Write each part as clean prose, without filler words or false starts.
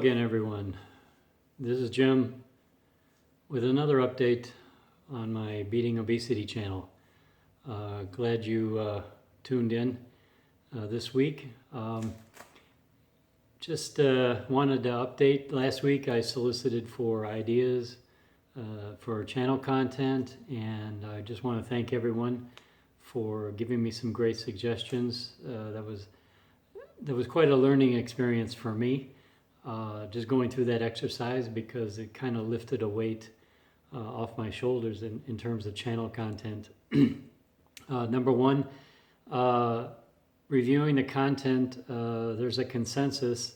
again, everyone. This is Jim with another update on my Beating Obesity channel. Glad you tuned in this week. Just wanted to update. Last week I solicited for ideas for channel content, and I just want to thank everyone for giving me some great suggestions. That was quite a learning experience for me, just going through that exercise, because it kind of lifted a weight off my shoulders in terms of channel content. Number one, reviewing the content, there's a consensus,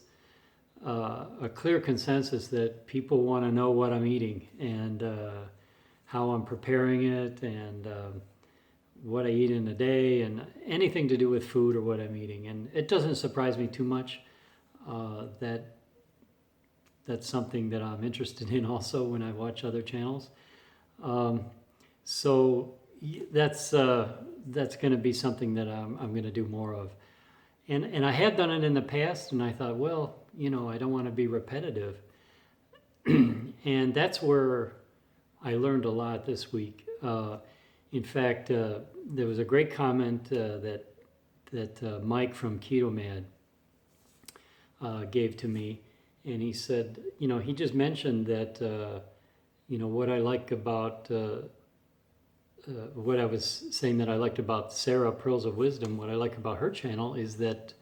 a clear consensus that people want to know what I'm eating and how I'm preparing it, and what I eat in a day, and anything to do with food or what I'm eating. And it doesn't surprise me too much that that's something that I'm interested in also when I watch other channels. So that's going to be something that I'm going to do more of. And I had done it in the past, and I thought, well, I don't want to be repetitive. And that's where I learned a lot this week. In fact, there was a great comment that Mike from Keto Mad gave to me, and he said, he just mentioned that, what I like about, what I was saying that I liked about Sarah Pearls of Wisdom, what I like about her channel is that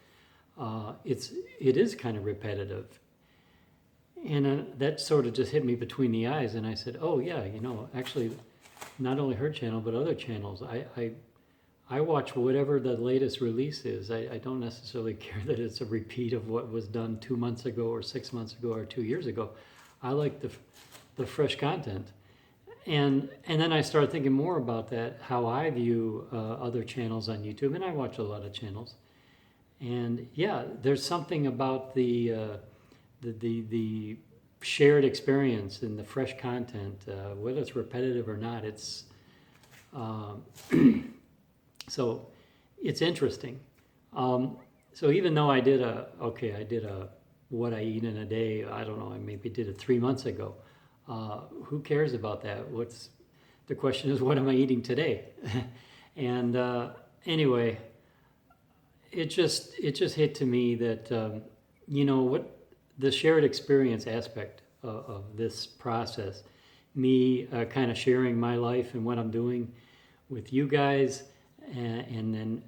it is kind of repetitive. And that sort of just hit me between the eyes, and I said, oh yeah, actually, not only her channel, but other channels. I watch whatever the latest release is. I don't necessarily care that it's a repeat of what was done 2 months ago or 6 months ago or 2 years ago. I like the fresh content. And then I started thinking more about that, how I view other channels on YouTube, and I watch a lot of channels. And yeah, there's something about the shared experience and the fresh content, whether it's repetitive or not. It's so it's interesting. So even though I did a what I eat in a day, I don't know, I maybe did it 3 months ago. Who cares about that? The question is, what am I eating today? And anyway, it just hit to me that what the shared experience aspect of this process, me kind of sharing my life and what I'm doing with you guys, and then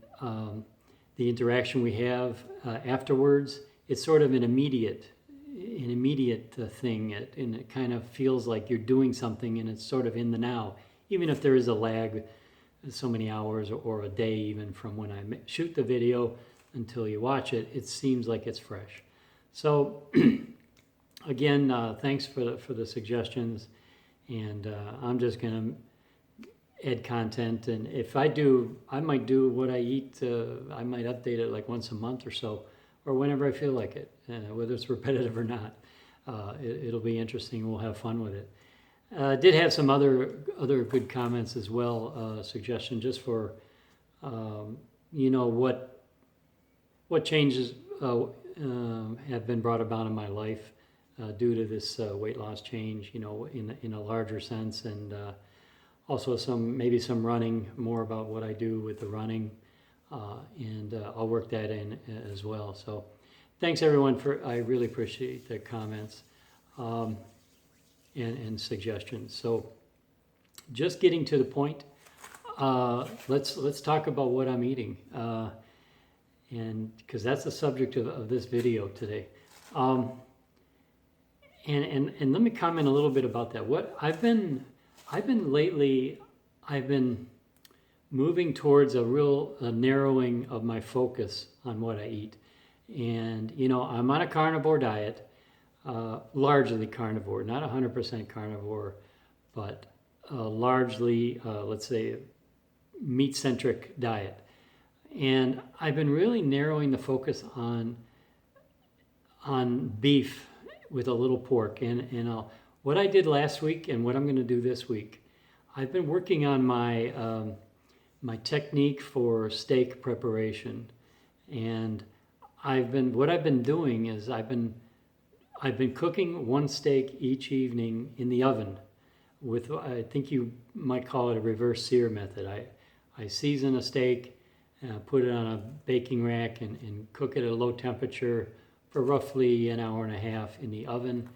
the interaction we have afterwards. It's sort of an immediate thing, and it kind of feels like you're doing something, and it's sort of in the now, even if there is a lag, so many hours or a day even from when I shoot the video until you watch it. It seems like it's fresh. So again, thanks for the suggestions, and I'm just gonna add content, and if I might do what I eat. I might update it like once a month or so, or whenever I feel like it, whether it's repetitive or not. It'll be interesting. We'll have fun with it. Did have some other good comments as well, suggestion just for what changes have been brought about in my life due to this weight loss change, in a larger sense, and also maybe some running, more about what I do with the running, and I'll work that in as well. So thanks everyone I really appreciate the comments and suggestions. So just getting to the point, let's talk about what I'm eating, and because that's the subject of this video today. And let me comment a little bit about that. What I've been lately, I've been moving towards a narrowing of my focus on what I eat. And, I'm on a carnivore diet, largely carnivore, not 100% carnivore, but largely, let's say, meat-centric diet. And I've been really narrowing the focus on beef with a little pork. And what I did last week and what I'm going to do this week, I've been working on my my technique for steak preparation. And what I've been doing is I've been I've been cooking one steak each evening in the oven with, I think you might call it a reverse sear method. I season a steak, put it on a baking rack and cook it at a low temperature for roughly an hour and a half in the oven,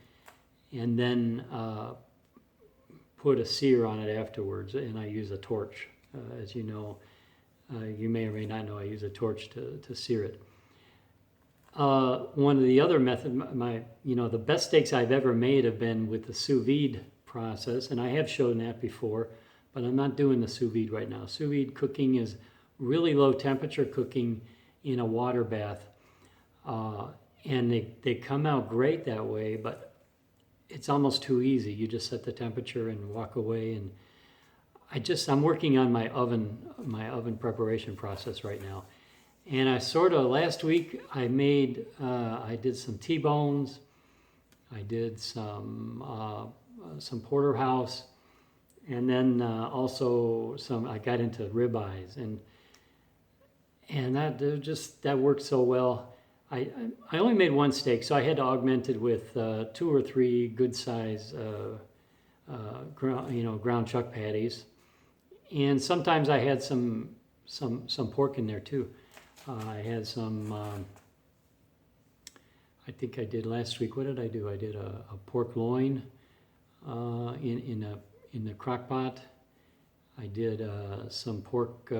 and then put a sear on it afterwards, and I use a torch. As you know, you may or may not know, I use a torch to sear it. One of the other methods, the best steaks I've ever made have been with the sous vide process, and I have shown that before, but I'm not doing the sous vide right now. Sous vide cooking is really low temperature cooking in a water bath, and they come out great that way, but it's almost too easy. You just set the temperature and walk away, and I'm working on my oven preparation process right now. And last week I did some T-bones, I did some porterhouse, and then also I got into ribeyes, and that worked so well. I only made one steak, so I had to augment it with 2 or 3 good size ground chuck patties, and sometimes I had some pork in there too. I had some. I think I did last week. What did I do? I did a pork loin in the crock pot. I did some pork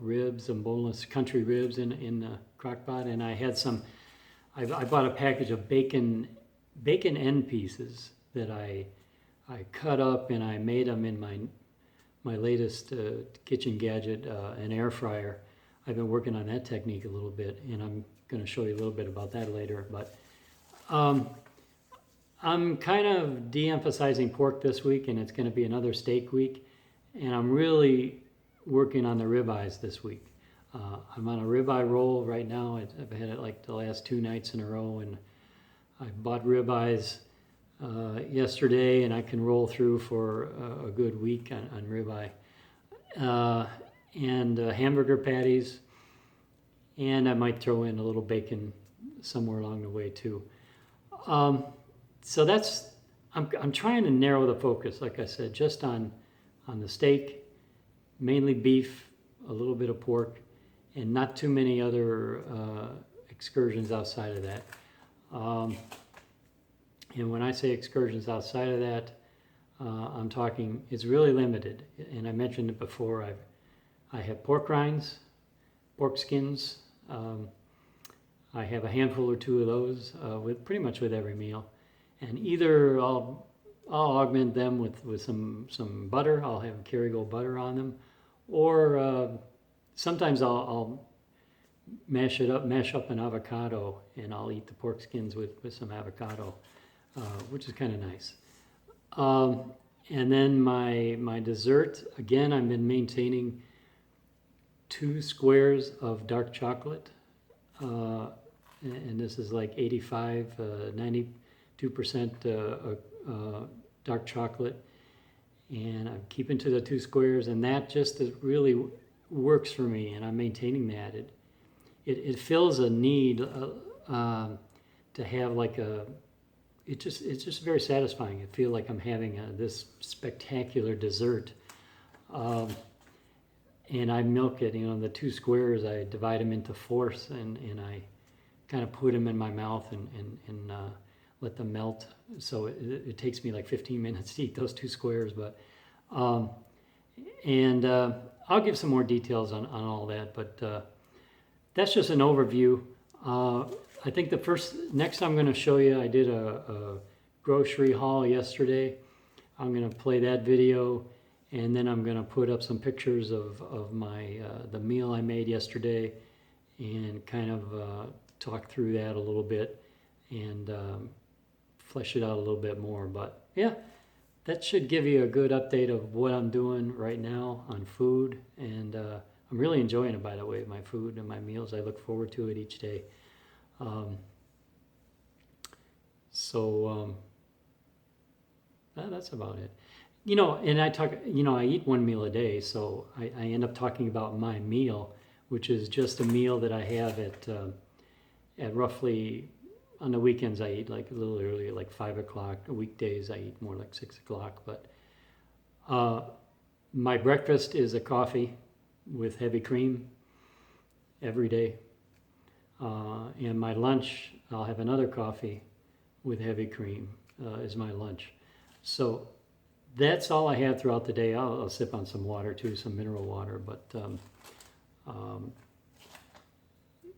ribs, some boneless country ribs in the crock pot, and I had some. I bought a package of bacon end pieces that I cut up, and I made them in my latest kitchen gadget, an air fryer. I've been working on that technique a little bit, and I'm going to show you a little bit about that later. But I'm kind of de-emphasizing pork this week, and it's going to be another steak week. And I'm really working on the ribeyes this week. I'm on a ribeye roll right now. I've had it like the last 2 nights in a row, and I bought ribeyes yesterday, and I can roll through for a good week on ribeye. And hamburger patties, and I might throw in a little bacon somewhere along the way too. So I'm trying to narrow the focus, like I said, just on the steak, mainly beef, a little bit of pork, and not too many other excursions outside of that. And when I say excursions outside of that, I'm talking, it's really limited. And I mentioned it before, I have pork rinds, pork skins. I have a handful or 2 of those pretty much with every meal. And either I'll augment them with some butter. I'll have Kerrygold butter on them, or sometimes I'll mash up an avocado, and I'll eat the pork skins with some avocado, which is kind of nice. And then my dessert, again, I've been maintaining 2 squares of dark chocolate, and this is like 92% dark chocolate, and I'm keeping to the 2 squares, and that just really works for me, and I'm maintaining that. It fills a need to have like it's just very satisfying. I feel like I'm having this spectacular dessert. And I milk it, the 2 squares, I divide them into fourths, and I kind of put them in my mouth and let them melt. So it takes me like 15 minutes to eat those 2 squares. But I'll give some more details on all that, but that's just an overview. I think next I'm going to show you, I did a grocery haul yesterday. I'm going to play that video, and then I'm going to put up some pictures of my the meal I made yesterday, and kind of talk through that a little bit and flesh it out a little bit more. But yeah, that should give you a good update of what I'm doing right now on food, and I'm really enjoying it, by the way, my food and my meals. I look forward to it each day. That's about it. And I eat 1 meal a day, so I end up talking about my meal, which is just a meal that I have at roughly on the weekends I eat like a little earlier, like 5 o'clock. Weekdays I eat more like 6 o'clock. But my breakfast is a coffee with heavy cream every day. And my lunch, I'll have another coffee with heavy cream is my lunch. So that's all I have throughout the day. I'll sip on some water too, some mineral water, but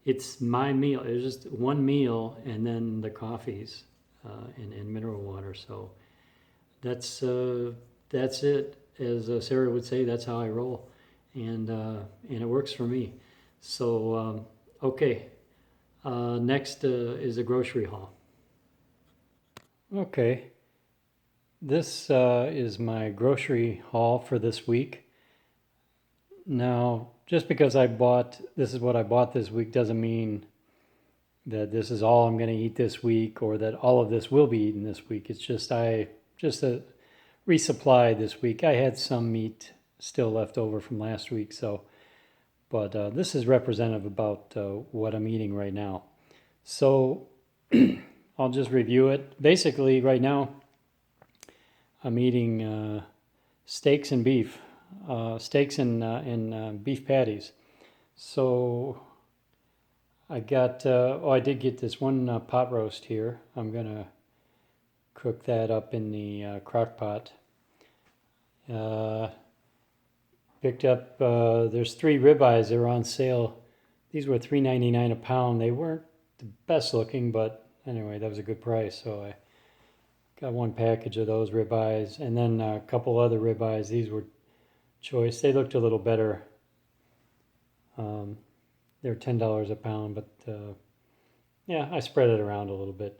it's my meal. It's just one meal and then the coffees and mineral water. So that's it. As Sarah would say, that's how I roll, and it works for me. So okay, next is a grocery haul. Okay, this is my grocery haul for this week. Now, just because this is what I bought this week doesn't mean that this is all I'm going to eat this week or that all of this will be eaten this week. It's just a resupply this week. I had some meat still left over from last week, but this is representative about what I'm eating right now. So I'll just review it. Basically, right now, I'm eating steaks and beef. Steaks and beef patties. So I did get this one pot roast here. I'm gonna cook that up in the crock pot. Picked up, there's 3 ribeyes that are on sale. These were $3.99 a pound. They weren't the best looking, but anyway, that was a good price. So I got one package of those ribeyes, and then a couple other ribeyes. These were choice. They looked a little better. They're $10 a pound, but yeah, I spread it around a little bit.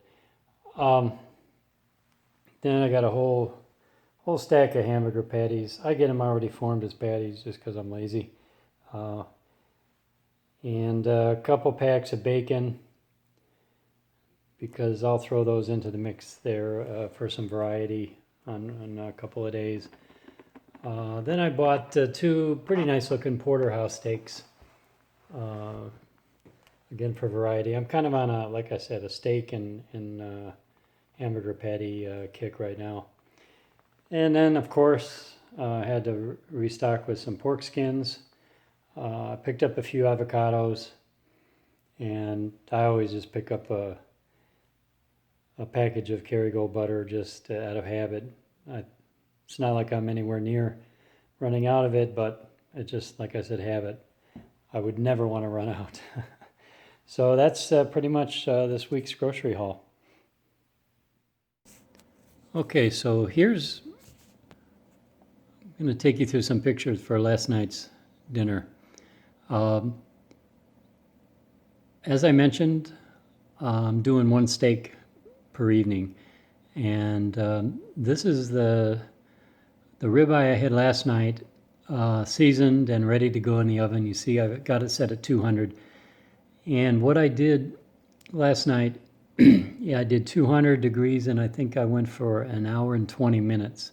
Then I got a whole stack of hamburger patties. I get them already formed as patties just because I'm lazy. And a couple packs of bacon, because I'll throw those into the mix there for some variety on a couple of days. Then I bought 2 pretty nice looking porterhouse steaks, again for variety. I'm kind of on like I said, a steak and hamburger patty kick right now. And then of course I had to restock with some pork skins. I picked up a few avocados, and I always just pick up a package of Kerrygold butter just out of habit. It's not like I'm anywhere near running out of it, but it's just, like I said, habit. I would never want to run out. So that's pretty much this week's grocery haul. Okay, so I'm going to take you through some pictures for last night's dinner. As I mentioned, I'm doing 1 steak per evening, and this is the ribeye I had last night, seasoned and ready to go in the oven. You see, I've got it set at 200. And what I did last night, yeah, I did 200 degrees, and I think I went for an hour and 20 minutes.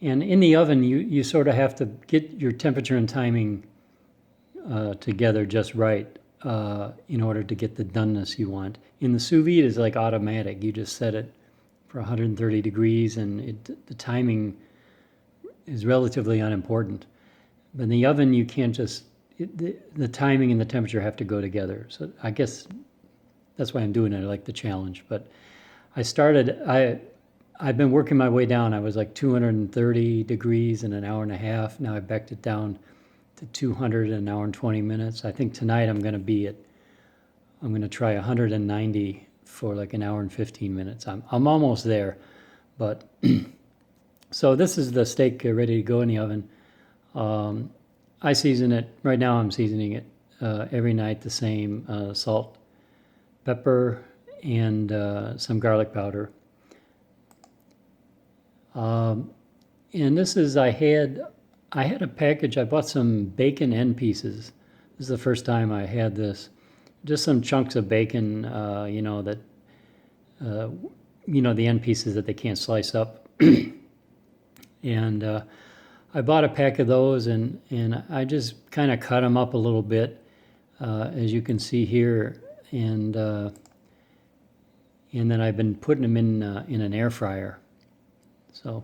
And in the oven, you sort of have to get your temperature and timing together just right in order to get the doneness you want. In the sous vide, it's like automatic. You just set it for 130 degrees, and the timing is relatively unimportant. But in the oven, you can't just, the timing and the temperature have to go together. So I guess that's why I'm doing it. I like the challenge. But I've been working my way down. I was like 230 degrees in an hour and a half. Now I backed it down to 200 in an hour and 20 minutes. I think tonight I'm going to try 190 for like an hour and 15 minutes. I'm almost there. But so this is the steak ready to go in the oven. I season it, right now I'm seasoning it every night the same, salt, pepper, and some garlic powder. And this is, I had a package, I bought some bacon end pieces. This is the first time I had this. Just some chunks of bacon, the end pieces that they can't slice up. And I bought a pack of those, and I just kind of cut them up a little bit, as you can see here. And and then I've been putting them in an air fryer. So,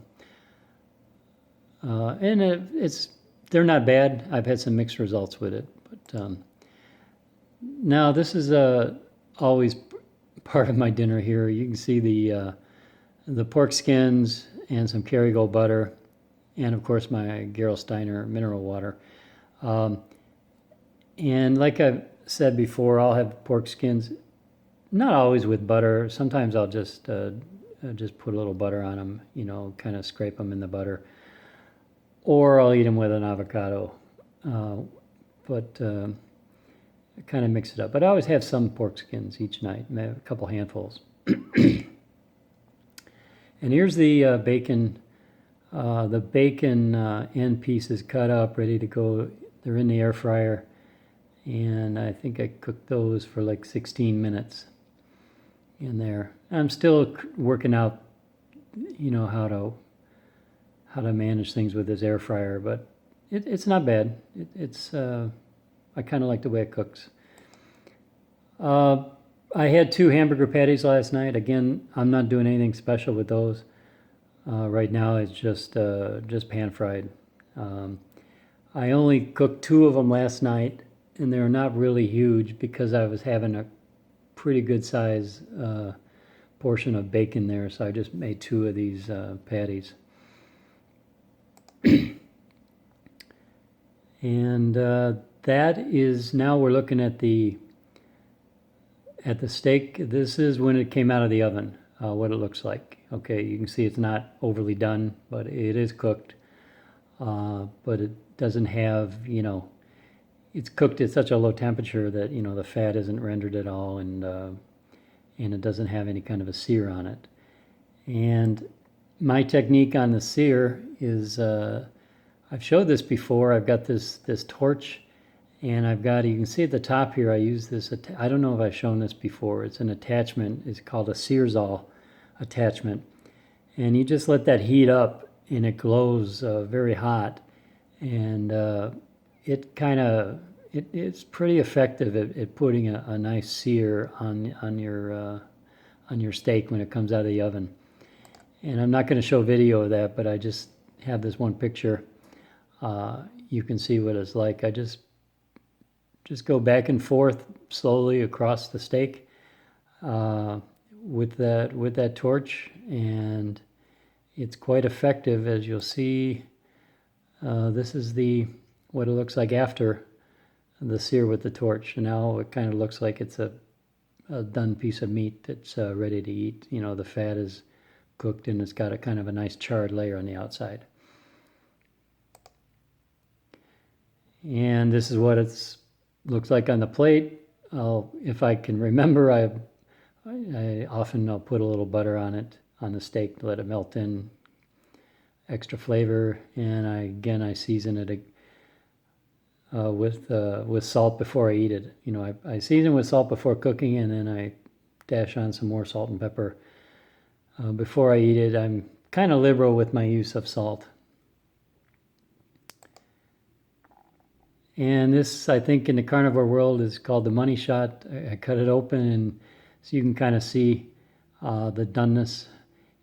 and they're not bad. I've had some mixed results with it. But now this is always part of my dinner here. You can see the pork skins and some Kerrygold butter, and of course my Gerolsteiner mineral water. And like I've said before, I'll have pork skins, not always with butter. Sometimes I'll just put a little butter on them, you know, kind of scrape them in the butter. Or I'll eat them with an avocado. But I kind of mix it up. But I always have some pork skins each night, a couple handfuls. And here's the bacon. The bacon end pieces cut up, ready to go. They're in the air fryer. And I think I cooked those for like 16 minutes in there. I'm still working out, you know, how to manage things with this air fryer, but it's not bad. I kind of like the way it cooks. I had 2 hamburger patties last night. Again, I'm not doing anything special with those. Right now it's just pan fried. I only cooked 2 of them last night, and they're not really huge because I was having a pretty good size portion of bacon there, so I just made 2 of these patties. And that is, now we're looking at the steak. This is when it came out of the oven, what it looks like. Okay, you can see it's not overly done, but it is cooked. But it doesn't have, you know, it's cooked at such a low temperature that, you know, the fat isn't rendered at all, and it doesn't have any kind of a sear on it. And my technique on the sear is, I've showed this before. I've got this torch, and I've got, you can see at the top here, I use this, I don't know if I've shown this before. It's an attachment. It's called a Searsall attachment. And you just let that heat up, and it glows very hot. And it kind of, it's pretty effective at putting a nice sear on your steak when it comes out of the oven. And I'm not going to show video of that, but I just have this one picture. You can see what it's like. I just go back and forth slowly across the steak with that torch, and it's quite effective, as you'll see. This is what it looks like after the sear with the torch. And now it kind of looks like it's a done piece of meat that's ready to eat. You know, the fat is cooked, and it's got a kind of a nice charred layer on the outside. And this is what it looks like on the plate. If I can remember, I often I'll put a little butter on it, on the steak, to let it melt in, extra flavor. And I season it with salt before I eat it. You know, I season with salt before cooking, and then I dash on some more salt and pepper before I eat it. I'm kind of liberal with my use of salt. And this, I think, in the carnivore world is called the money shot. I cut it open, and so you can kind of see the doneness.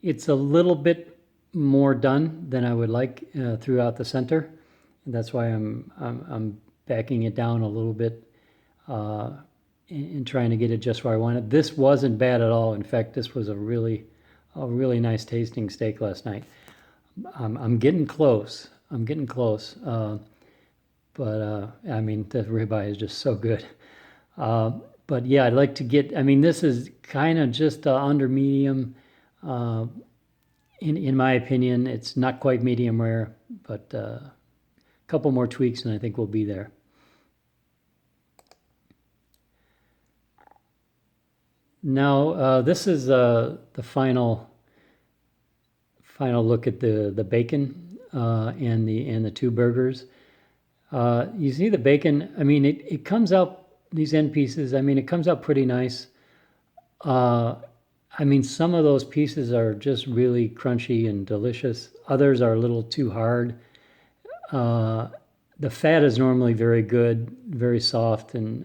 It's a little bit more done than I would like throughout the center. And that's why I'm backing it down a little bit and trying to get it just where I want it. This wasn't bad at all. In fact, this was a really nice tasting steak last night. I'm getting close. But I mean, the ribeye is just so good. But yeah, I'd like to get, I mean, this is kind of just under medium. In my opinion, it's not quite medium rare, but a couple more tweaks and I think we'll be there. Now, this is the final look at the bacon and the 2 burgers. You see the bacon, I mean, it comes out, these end pieces, I mean, it comes out pretty nice. I mean, some of those pieces are just really crunchy and delicious. Others are a little too hard. The fat is normally very good, very soft, and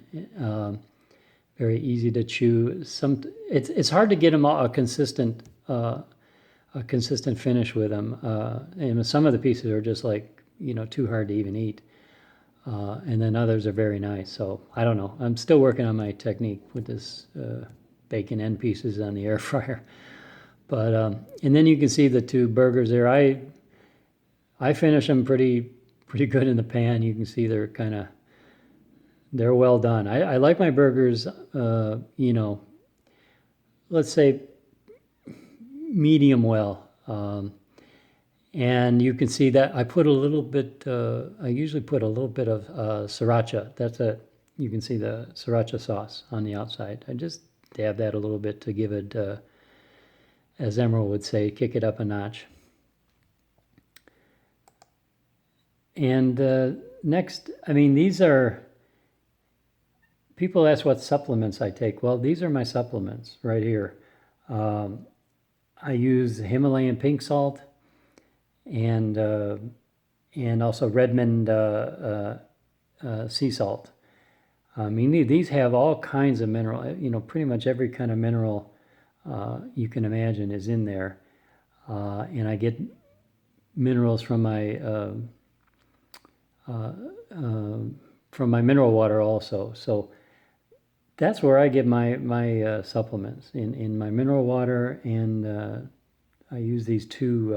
very easy to chew. It's hard to get them all a consistent finish with them. And some of the pieces are just like, too hard to even eat. And then others are very nice. So I don't know. I'm still working on my technique with this bacon end pieces on the air fryer. But and then you can see the two burgers there. I finish them pretty good in the pan. You can see they're well done. I like my burgers, let's say medium well. And you can see that I put a little bit, I usually put a little bit of sriracha. You can see the sriracha sauce on the outside. I just dab that a little bit to give it, as Emerald would say, kick it up a notch. And next, these are, people ask what supplements I take. Well, these are my supplements right here. I use Himalayan pink salt and also Redmond sea salt. These have all kinds of mineral. Pretty much every kind of mineral you can imagine is in there. And I get minerals from my mineral water also. So that's where I get my supplements, in my mineral water, and I use these two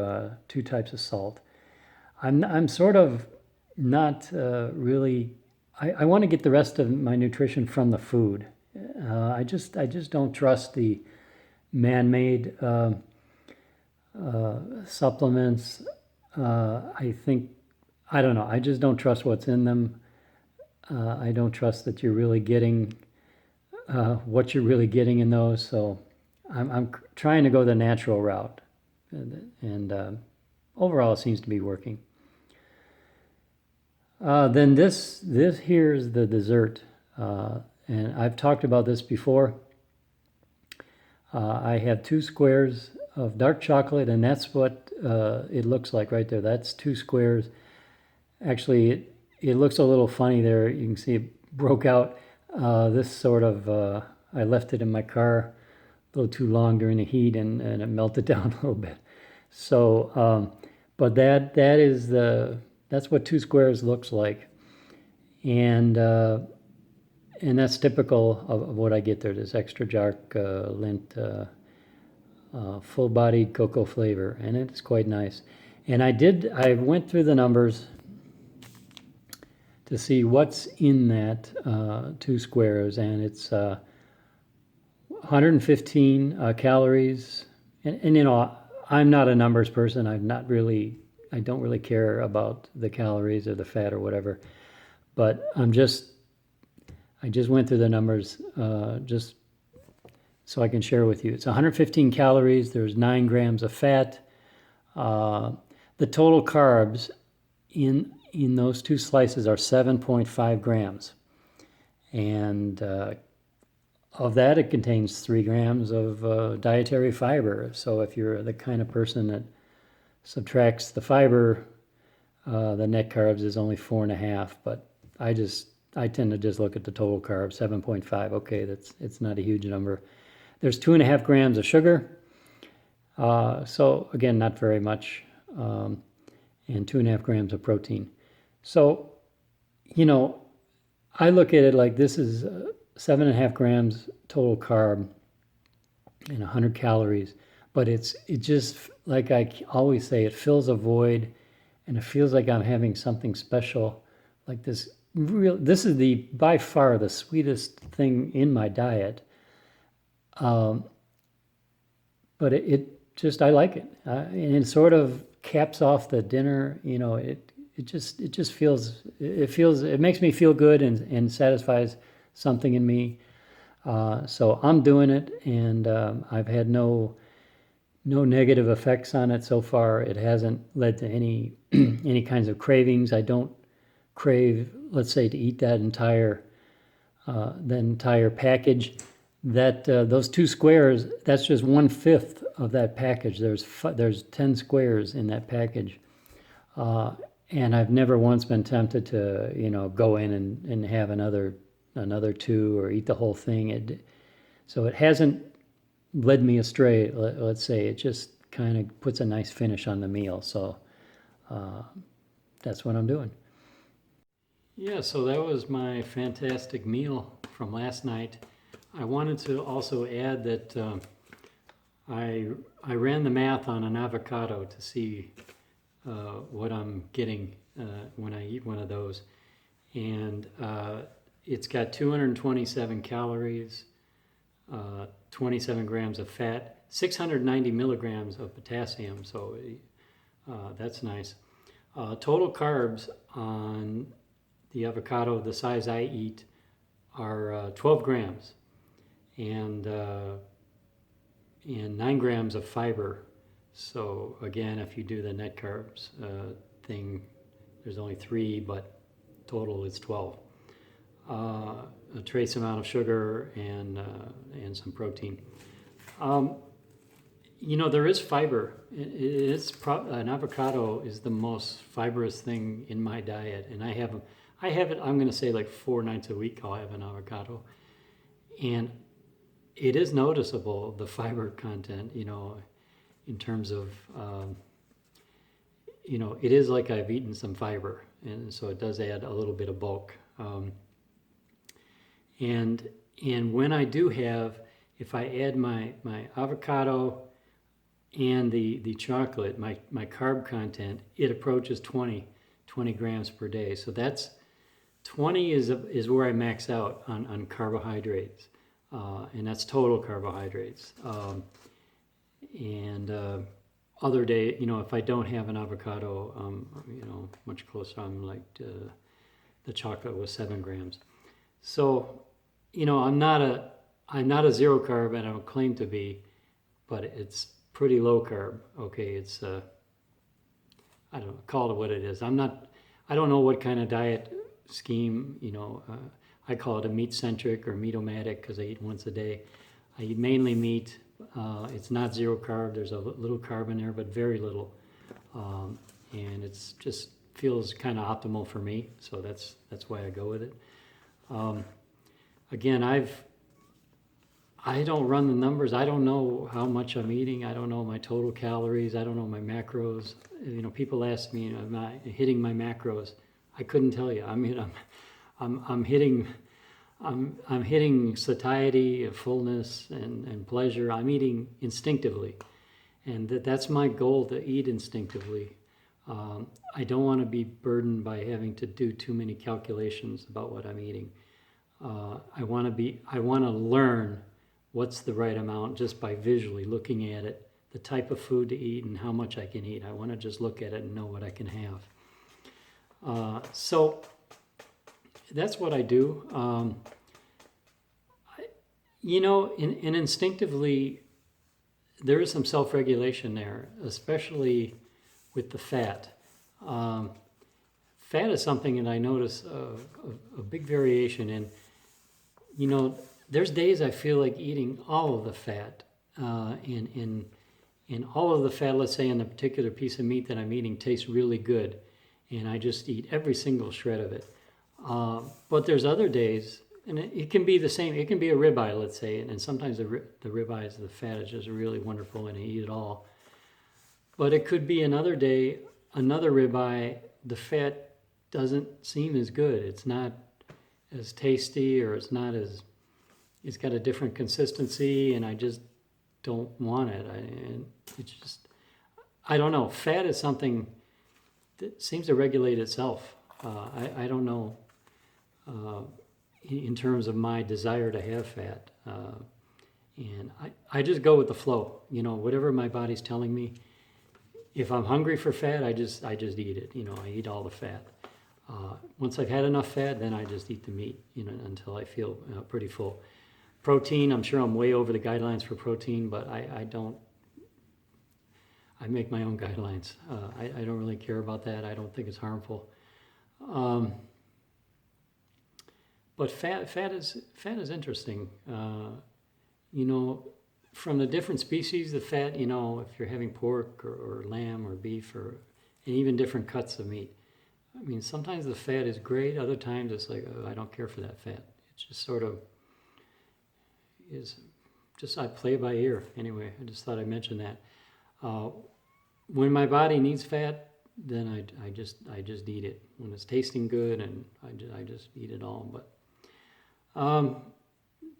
types of salt. I'm sort of not really. I want to get the rest of my nutrition from the food. I just don't trust the man-made supplements. I don't know. I just don't trust what's in them. I don't trust that you're really getting what you're really getting in those. So I'm trying to go the natural route, and overall it seems to be working. Then this here is the dessert, and I've talked about this before. I have 2 squares of dark chocolate, and that's what it looks like right there. That's 2 squares. Actually, it looks a little funny there. You can see it broke out. This sort of, I left it in my car a little too long during the heat, and it melted down a little bit. So, but that's what 2 squares looks like, and that's typical of what I get there. This extra dark Lindt, full-bodied cocoa flavor, and it's quite nice. And I went through the numbers to see what's in that 2 squares, and it's 115 calories. And I'm not a numbers person. I don't really care about the calories or the fat or whatever. But I just went through the numbers just so I can share with you. It's 115 calories. There's 9 grams of fat. The total carbs in those 2 slices are 7.5 grams. And of that, it contains 3 grams of dietary fiber. So if you're the kind of person that subtracts the fiber, the net carbs is only 4.5. But I tend to just look at the total carbs, 7.5. Okay, it's not a huge number. There's 2.5 grams of sugar. So again, not very much. And 2.5 grams of protein. So, I look at it like this is 7.5 grams total carb and 100 calories, but it just, like I always say, it fills a void, and it feels like I'm having something special, like this is by far the sweetest thing in my diet. But it just, I like it, and it sort of caps off the dinner. It makes me feel good and satisfies something in me. So I'm doing it, and I've had no negative effects on it so far. It hasn't led to any kinds of cravings. I don't crave, let's say, to eat that entire package. That those 2 squares, that's just 1/5 of that package. There's 10 squares in that package. And I've never once been tempted to, go in and have another, another two or eat the whole thing. So it hasn't led me astray, let's say. It just kind of puts a nice finish on the meal. So that's what I'm doing. Yeah, so that was my fantastic meal from last night. I wanted to also add that I ran the math on an avocado to see what I'm getting when I eat one of those. And it's got 227 calories, 27 grams of fat, 690 milligrams of potassium, so that's nice. Total carbs on the avocado, the size I eat, are 12 grams and 9 grams of fiber. So again, if you do the net carbs thing, there's only 3, but total is 12. A trace amount of sugar and some protein. There is fiber. An avocado is the most fibrous thing in my diet, and I have it. I'm going to say like 4 nights a week. I'll have an avocado, and it is noticeable, the fiber content. In terms of it is like I've eaten some fiber, and so it does add a little bit of bulk. And when I do have, if I add my avocado and the chocolate, my carb content, it approaches 20 grams per day. So that's 20 is where I max out on carbohydrates, and that's total carbohydrates. Other day, if I don't have an avocado, much closer. I'm like the chocolate was 7 grams. So, I'm not a zero carb, and I don't claim to be, but it's pretty low carb. Okay, it's I don't know, call it what it is. I don't know what kind of diet scheme. I call it a meat-centric or meat-o-matic because I eat once a day. I eat mainly meat. It's not zero carb. There's a little carb in there, but very little, and it's just feels kind of optimal for me. So that's why I go with it. Again, I don't run the numbers. I don't know how much I'm eating. I don't know my total calories. I don't know my macros. People ask me, am I hitting my macros? I couldn't tell you. I mean, I'm hitting satiety, fullness, and pleasure. I'm eating instinctively, and that's my goal, to eat instinctively. I don't want to be burdened by having to do too many calculations about what I'm eating. I want to learn what's the right amount just by visually looking at it, the type of food to eat and how much I can eat. I want to just look at it and know what I can have. So that's what I do. And instinctively, there is some self-regulation there, especially with the fat. Fat is something that I notice a big variation in. There's days I feel like eating all of the fat, and all of the fat, let's say, in the particular piece of meat that I'm eating tastes really good, and I just eat every single shred of it. But there's other days, and it can be the same. It can be a ribeye, let's say, and sometimes the ribeyes, the fat is just really wonderful, and I eat it all. But it could be another day, another ribeye, the fat doesn't seem as good. It's not as tasty, or it's got a different consistency, and I just don't want it. I don't know. Fat is something that seems to regulate itself. I don't know in terms of my desire to have fat. And I just go with the flow. Whatever my body's telling me. If I'm hungry for fat, I just eat it. I eat all the fat. Once I've had enough fat, then I just eat the meat, until I feel pretty full. Protein, I'm sure I'm way over the guidelines for protein, but I make my own guidelines. I don't really care about that. I don't think it's harmful. But fat is interesting. From the different species, the fat, if you're having pork or lamb or beef and even different cuts of meat. I mean, sometimes the fat is great. Other times it's like, oh, I don't care for that fat. It just sort of is just, I play by ear anyway. I just thought I'd mention that. When my body needs fat, then I just eat it. When it's tasting good, and I just eat it all. But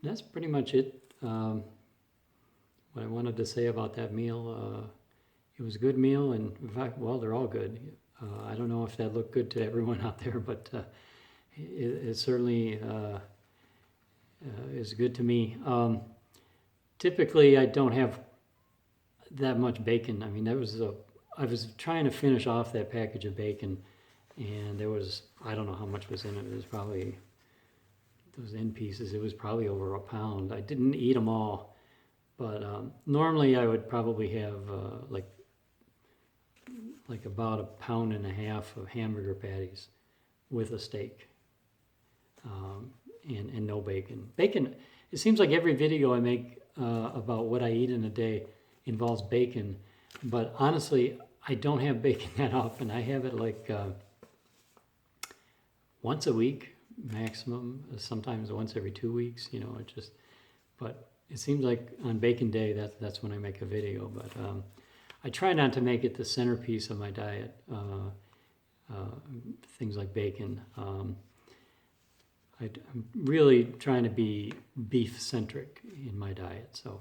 that's pretty much it. What I wanted to say about that meal, it was a good meal, and in fact, well, they're all good. I don't know if that looked good to everyone out there, but it certainly is good to me. Typically, I don't have that much bacon. I mean, I was trying to finish off that package of bacon, and there was, I don't know how much was in it. It was probably, those end pieces, it was probably over a pound. I didn't eat them all, but normally I would probably have like about a pound and a half of hamburger patties with a steak, and no bacon. Bacon, it seems like every video I make about what I eat in a day involves bacon, but honestly, I don't have bacon that often. I have it like once a week maximum, sometimes once every 2 weeks, you know. But it seems like on bacon day, that's when I make a video. But I try not to make it the centerpiece of my diet, things like bacon. I'm really trying to be beef-centric in my diet, so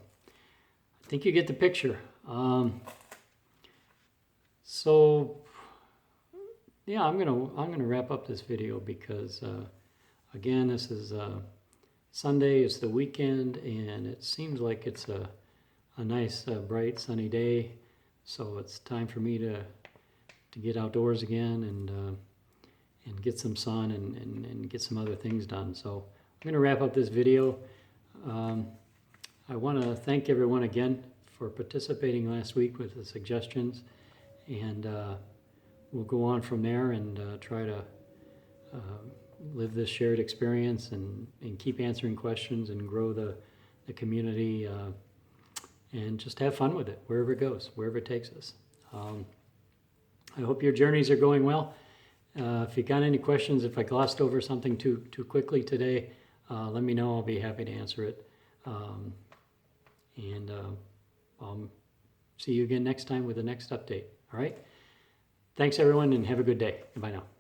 I think you get the picture. So yeah, I'm gonna wrap up this video because again, this is Sunday. It's the weekend, and it seems like it's a nice, bright, sunny day. So it's time for me to get outdoors again and get some sun and get some other things done. So I'm gonna wrap up this video. I want to thank everyone again for participating last week with the suggestions, and we'll go on from there and try to live this shared experience and keep answering questions and grow the community, and just have fun with it wherever it goes, wherever it takes us. I hope your journeys are going well. If you got any questions, if I glossed over something too quickly today, let me know. I'll be happy to answer it. And I'll see you again next time with the next update. All right? Thanks, everyone, and have a good day. Bye now.